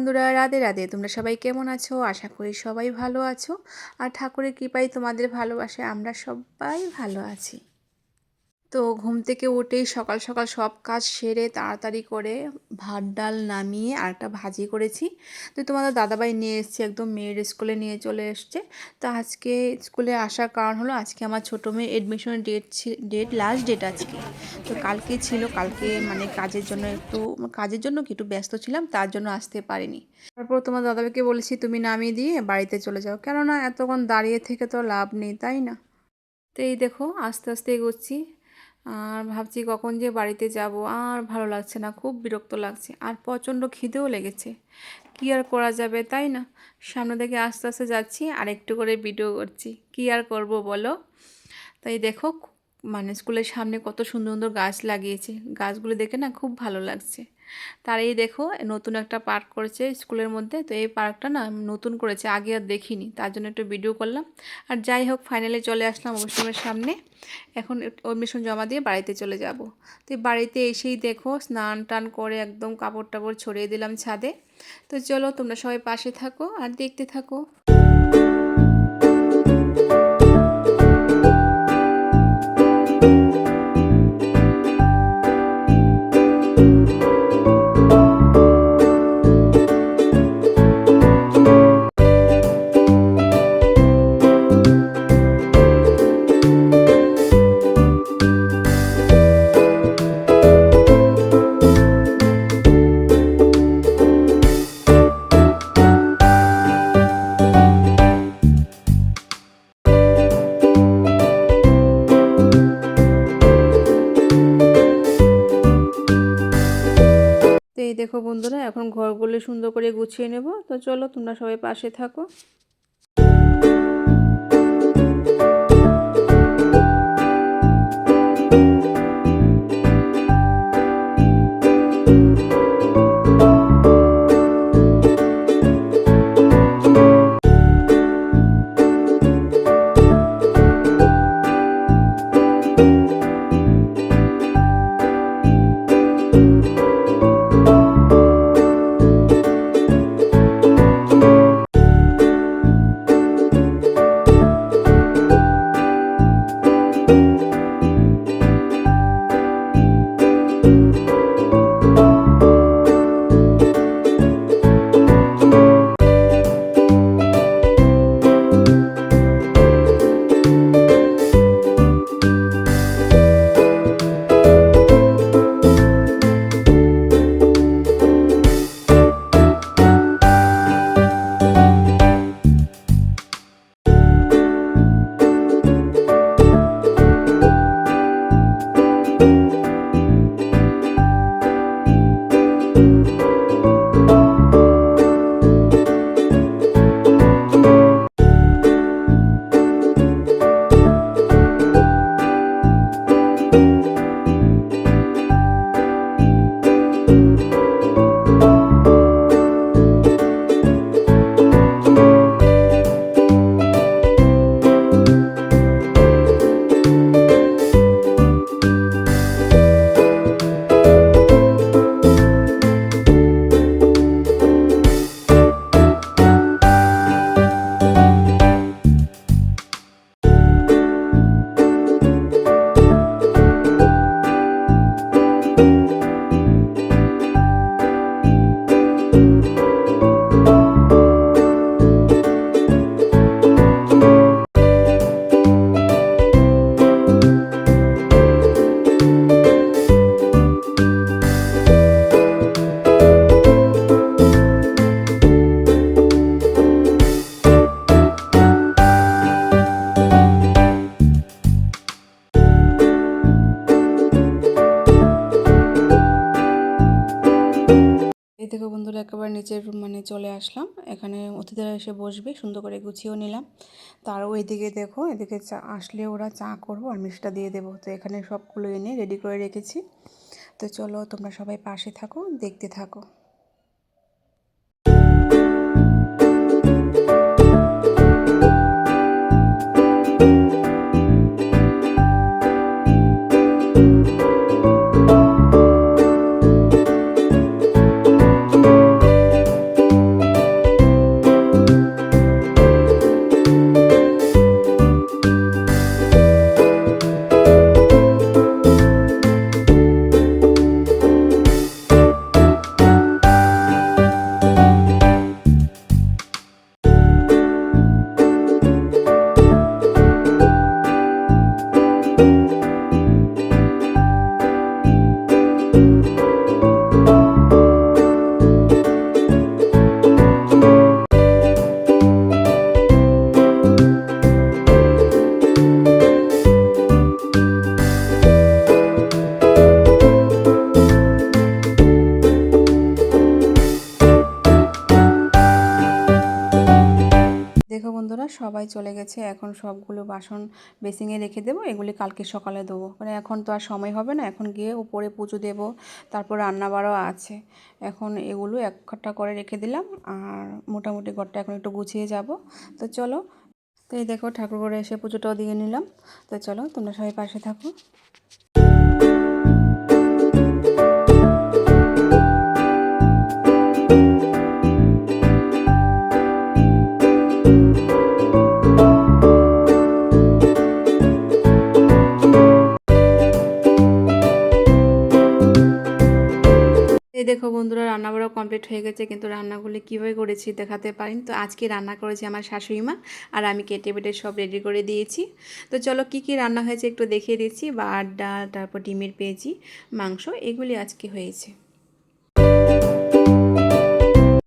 বন্ধুরা, রাধে রাধে। তোমরা সবাই কেমন আছো? আশা করি সবাই ভালো আছো। আর ঠাকুরের কৃপায় তোমাদের ভালোবাসায় আমরা সবাই ভালো আছি। তো ঘুম থেকে উঠেই সকাল সকাল সব কাজ সেরে তাড়াতাড়ি করে ভাত ডাল নামিয়ে আর একটা ভাজি করেছি। তো তোমাদের দাদাভাই নিয়ে এসছে, একদম মেয়ের স্কুলে নিয়ে চলে এসছে। তো আজকে স্কুলে আসার কারণ হলো আজকে আমার ছোটো মেয়ের এডমিশনের লাস্ট ডেট আজকে। তো কালকে ছিল, কালকে মানে কাজের জন্য কি একটু ব্যস্ত ছিলাম, তার জন্য আসতে পারিনি। তারপর তোমার দাদাভাইকে বলেছি তুমি নামিয়ে দিয়ে বাড়িতে চলে যাও, কেননা এতক্ষণ দাঁড়িয়ে থেকে তো লাভ নেই, তাই না? তো এই দেখো আস্তে আস্তে এগোচ্ছি। আর ভাবছি কখন যে বাড়িতে যাব, আর ভালো লাগছে না, খুব বিরক্ত লাগছে, আর প্রচণ্ড খিদেও লেগেছে। কী আর করা যাবে, তাই না? সামনে থেকে আস্তে আস্তে যাচ্ছি আর একটু করে ভিডিও করছি, কী আর করব বলো। তাই দেখো মানে স্কুলের সামনে কত সুন্দর সুন্দর গাছ লাগিয়েছে, গাছগুলো দেখে না খুব ভালো লাগছে। তার এই দেখো নতুন একটা পার্ক করেছে স্কুলের মধ্যে। তো এই পার্কটা না নতুন করেছে, আগে আর দেখিনি, তার জন্য একটু ভিডিও করলাম। আর যাই হোক ফাইনালি চলে আসলাম অবশ্যই সামনে। এখন এডমিশন জমা দিয়ে বাড়িতে চলে যাব। তো বাড়িতে এসেই দেখো স্নান টান করে একদম কাপড় টাপড় ছড়িয়ে দিলাম ছাদে। তো চলো তোমরা সবাই পাশে থাকো আর দেখতে থাকো। এই দেখো বন্ধুরা, এখন ঘরগুলো সুন্দর করে গুছিয়ে নেব। তো চলো তোমরা সবাই পাশে থাকো। এই দেখো বন্ধুরা, একেবারে নিচের মানে চলে আসলাম। এখানে অতিথিরা এসে বসবে, সুন্দর করে গুছিয়েও নিলাম। তার ওইদিকে দেখো, এদিকে চা আসলে ওরা চা করবো আর মিষ্টিটা দিয়ে দেবো। তো এখানে সবগুলো এনে রেডি করে রেখেছি। তো চলো তোমরা সবাই পাশে থাকো, দেখতে থাকো। সবাই চলে গেছে, এখন সবগুলো বাসন বেসিংয়ে রেখে দেবো, এগুলি কালকে সকালে দেবো, মানে এখন তো আর সময় হবে না, এখন গিয়ে উপরে পুজো দেবো, তারপর রান্নাবাড়াও আছে। এখন এগুলো একটা করে রেখে দিলাম, আর মোটামুটি ঘরটা এখন একটু গুছিয়ে যাব। তো চলো, তো এই দেখো ঠাকুর ঘরে এসে পুজোটাও দিয়ে নিলাম। তো চলো, তোমরা সবাই পাশে থাকো। এই দেখো বন্ধুরা, রান্নাবাড়া কমপ্লিট হয়ে গেছে, কিন্তু রান্নাগুলি কীভাবে করেছি দেখাতে পারিনি। তো আজকে রান্না করেছি আমার শাশুড়ি মা, আর আমি কেটে বেটে সব রেডি করে দিয়েছি। তো চলো কী কী রান্না হয়েছে একটু দেখিয়ে দিচ্ছি। ভাত, ডাল, তারপর ডিমের পেঁয়াজি, মাংস, এগুলি আজকে হয়েছে।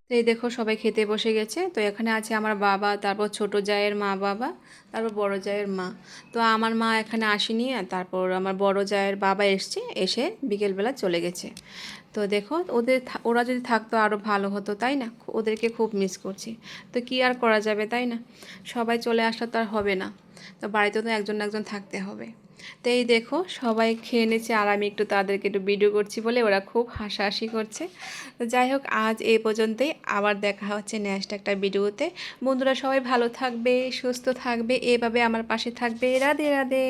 তো এই দেখো সবাই খেতে বসে গেছে। তো এখানে আছে আমার বাবা, তারপর ছোট জায়ের মা বাবা, তারপর বড় জায়ের মা। তো আমার মা এখানে আসেনি, আর তারপর আমার বড় জায়ের বাবা এসে বিকেলবেলা চলে গেছে। তো দেখো ওরা যদি থাকতো আরও ভালো হতো, তাই না? ওদেরকে খুব মিস করছি। তো কী আর করা যাবে, তাই না? সবাই চলে আসলে তো আর হবে না, তো বাড়িতে তো একজন না একজন থাকতে হবে। তো এই দেখো সবাই খেয়ে নিচ্ছে, আর আমি একটু তাদেরকে একটু ভিডিও করছি বলে ওরা খুব হাসাহাসি করছে। তো যাই হোক, আজ এই পর্যন্তই, আবার দেখা হচ্ছে নেক্সট একটা ভিডিওতে। বন্ধুরা সবাই ভালো থাকবে, সুস্থ থাকবে, এভাবে আমার পাশে থাকবে। রাধে রাধে।